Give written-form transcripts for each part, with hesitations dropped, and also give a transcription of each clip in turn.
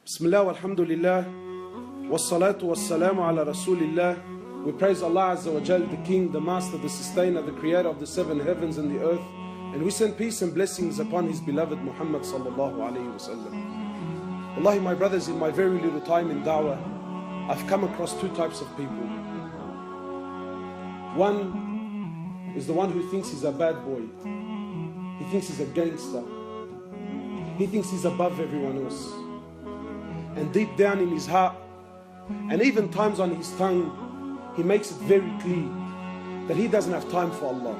Bismillah walhamdulillah wassalatu wassalamu ala rasulillah. We praise Allah Azza wa Jal, the King, the Master, the Sustainer, the Creator of the seven heavens and the earth, and we send peace and blessings upon His beloved Muhammad sallallahu alayhi wa sallam. Wallahi, my brothers, in my very little time in da'wah, I've come across two types of people. One is the one who thinks he's a bad boy. He thinks he's a gangster. He thinks he's above everyone else. And deep down in his heart, and even times on his tongue, he makes it very clear that he doesn't have time for Allah,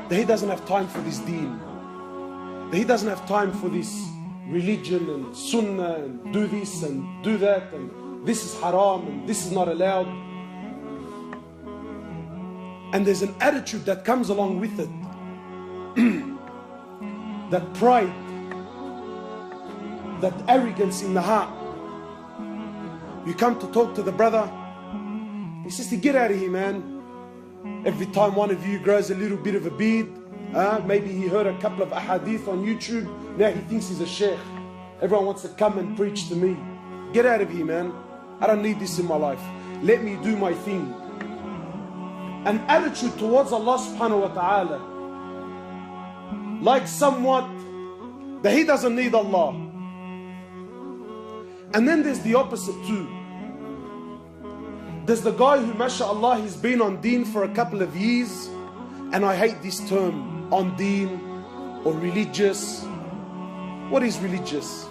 that he doesn't have time for this deen, that he doesn't have time for this religion and sunnah and do this and do that and this is haram and this is not allowed. And there's an attitude that comes along with it, that pride, that arrogance in the heart. You come to talk to the brother, he says to get out of here, man. Every time one of you grows a little bit of a beard, maybe he heard a couple of ahadith on YouTube, now he thinks he's a sheikh. Everyone wants to come and preach to me. Get out of here, man. I don't need this in my life. Let me do my thing. An attitude towards Allah subhanahu wa ta'ala, like somewhat that he doesn't need Allah. And then there's the opposite too. There's the guy who, mashallah, he's been on deen for a couple of years, and I hate this term, on deen or religious. What is religious?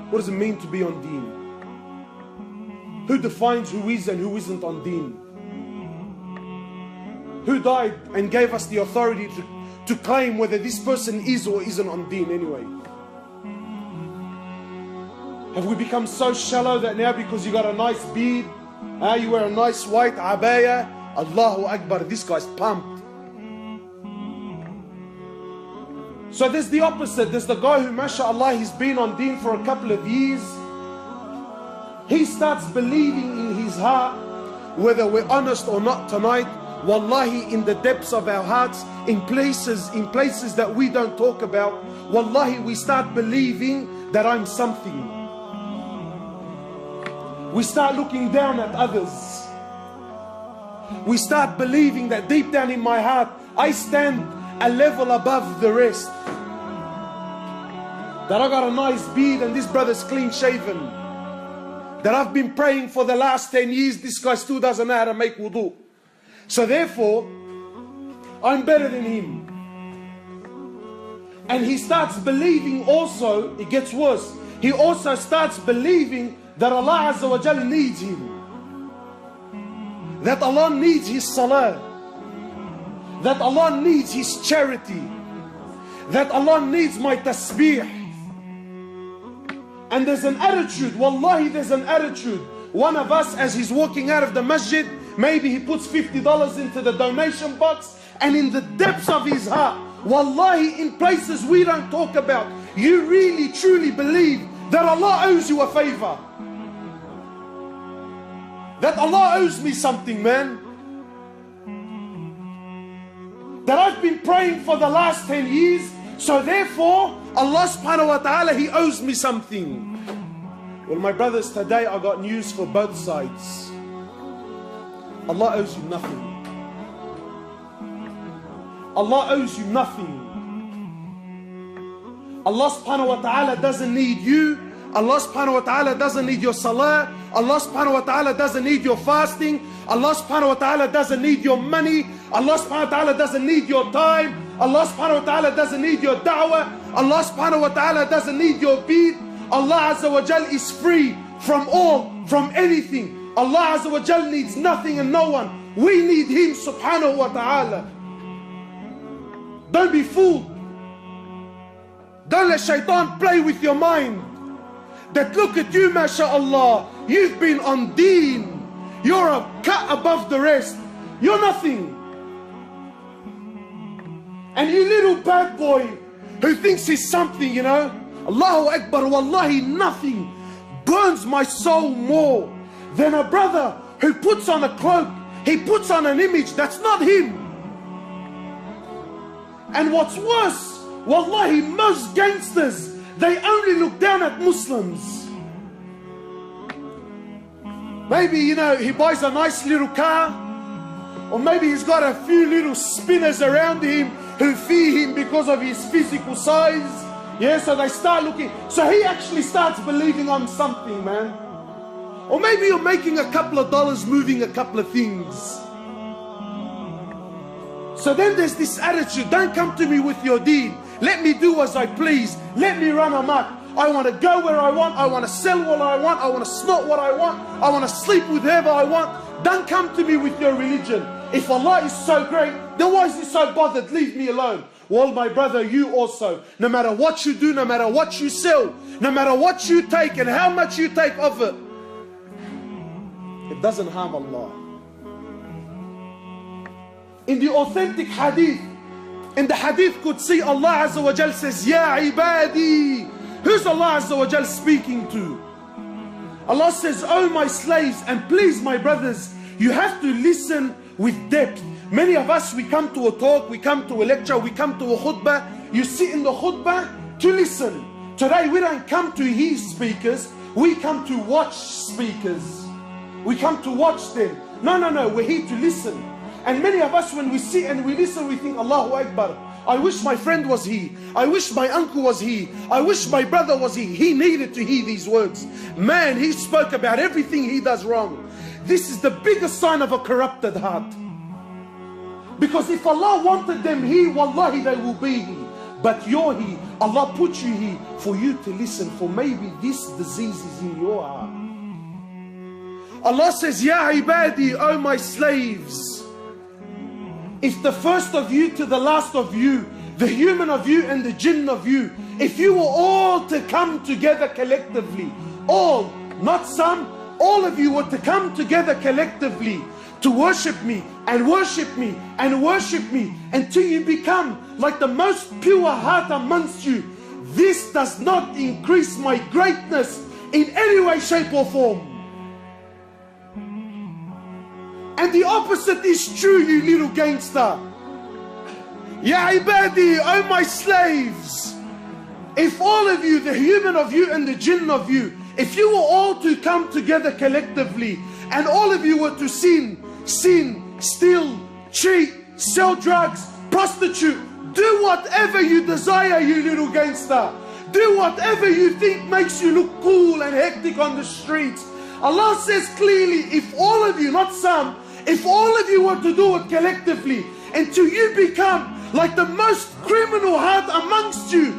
What does it mean to be on deen? Who defines who is and who isn't on deen? Who died and gave us the authority to claim whether this person is or isn't on deen anyway? Have we become so shallow that now because you got a nice beard, you wear a nice white abaya, Allahu Akbar, this guy's pumped. So there's the opposite. There's the guy who, mashallah, he's been on deen for a couple of years. He starts believing in his heart, whether we're honest or not tonight, wallahi, in the depths of our hearts, in places that we don't talk about, wallahi, we start believing that I'm something. We start looking down at others. We start believing that deep down in my heart, I stand a level above the rest. That I got a nice beard and this brother's clean shaven. That I've been praying for the last 10 years, this guy still doesn't know how to make wudu. So therefore, I'm better than him. And he starts believing also, it gets worse, he also starts believing that Allah Azza wa Jal needs him. That Allah needs his salah. That Allah needs his charity. That Allah needs my tasbih. And there's an attitude, wallahi, there's an attitude. One of us, as he's walking out of the masjid, maybe he puts $50 into the donation box, and in the depths of his heart, wallahi, in places we don't talk about, you really truly believe that Allah owes you a favor. That Allah owes me something, man. That I've been praying for the last 10 years, so therefore Allah subhanahu wa ta'ala, He owes me something. Well, my brothers, today I got news for both sides. Allah owes you nothing. Allah owes you nothing. Allah subhanahu wa ta'ala doesn't need you. Allah subhanahu wa ta'ala doesn't need your salah. Allah subhanahu wa ta'ala doesn't need your fasting. Allah subhanahu wa ta'ala doesn't need your money. Allah subhanahu wa ta'ala doesn't need your time. Allah subhanahu wa ta'ala doesn't need your da'wah. Allah subhanahu wa ta'ala doesn't need your bead. Allah Azza wa Jal is free from all, from anything. Allah Azza wa Jal needs nothing and no one. We need Him subhanahu wa ta'ala. Don't be fooled. Don't let shaitan play with your mind. That look at you, mashallah, you've been on deen. You're a cut above the rest. You're nothing. And you little bad boy who thinks he's something, you know, Allahu Akbar, wallahi, nothing burns my soul more than a brother who puts on a cloak. He puts on an image that's not him. And what's worse, wallahi, most gangsters they only look down at Muslims. Maybe, you know, he buys a nice little car, or maybe he's got a few little spinners around him who fear him because of his physical size. Yeah, so they start looking. So he actually starts believing I'm something, man. Or maybe you're making a couple of dollars moving a couple of things. So then there's this attitude, don't come to me with your deed. Let me do as I please. Let me run amok. I want to go where I want. I want to sell what I want. I want to snort what I want. I want to sleep with whoever I want. Don't come to me with your religion. If Allah is so great, then why is He so bothered? Leave me alone. Well, my brother, you also, no matter what you do, no matter what you sell, no matter what you take and how much you take of it, it doesn't harm Allah. In the authentic hadith, in the hadith Qudsi, Allah Azza wa Jal says, Ya ibadi. Who's Allah Azza wa Jal speaking to? Allah says, oh my slaves, and please my brothers, you have to listen with depth. Many of us, we come to a talk, we come to a lecture, we come to a khutbah. You sit in the khutbah to listen. Today we don't come to hear speakers, we come to watch speakers. We come to watch them. No, we're here to listen. And many of us, when we sit and we listen, we think, Allahu Akbar, I wish my friend was here. I wish my uncle was here. I wish my brother was here. He needed to hear these words. Man, he spoke about everything he does wrong. This is the biggest sign of a corrupted heart. Because if Allah wanted them here, wallahi, they will be here. But you're here. Allah put you here for you to listen, for maybe this disease is in your heart. Allah says, Ya ibadi, oh my slaves. If the first of you to the last of you, the human of you and the jinn of you, if you were all to come together collectively, all, not some, all of you were to come together collectively to worship me and worship me and worship me until you become like the most pure heart amongst you, this does not increase my greatness in any way, shape or form. And the opposite is true, you little gangster. Ya ibadi, oh my slaves. If all of you, the human of you and the jinn of you, if you were all to come together collectively and all of you were to sin, steal, cheat, sell drugs, prostitute, do whatever you desire, you little gangster. Do whatever you think makes you look cool and hectic on the streets. Allah says clearly, if all of you, not some, if all of you were to do it collectively until you become like the most criminal heart amongst you,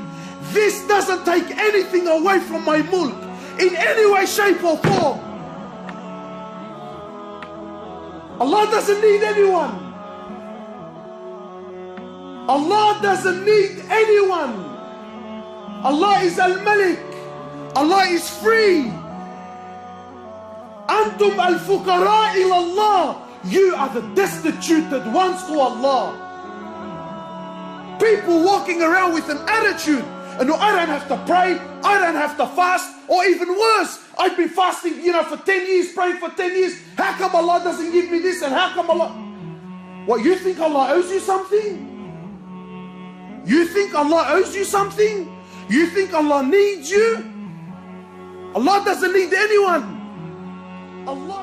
this doesn't take anything away from my mulk in any way, shape or form. Allah doesn't need anyone. Allah doesn't need anyone. Allah is Al-Malik. Allah is free. Antum al-fuqara ila Allah. You are the destituted ones to Allah. People walking around with an attitude, and no, I don't have to pray, I don't have to fast, or even worse, I've been fasting, for 10 years, praying for 10 years. How come Allah doesn't give me this? And how come Allah... What, you think Allah owes you something? You think Allah owes you something? You think Allah needs you? Allah doesn't need anyone. Allah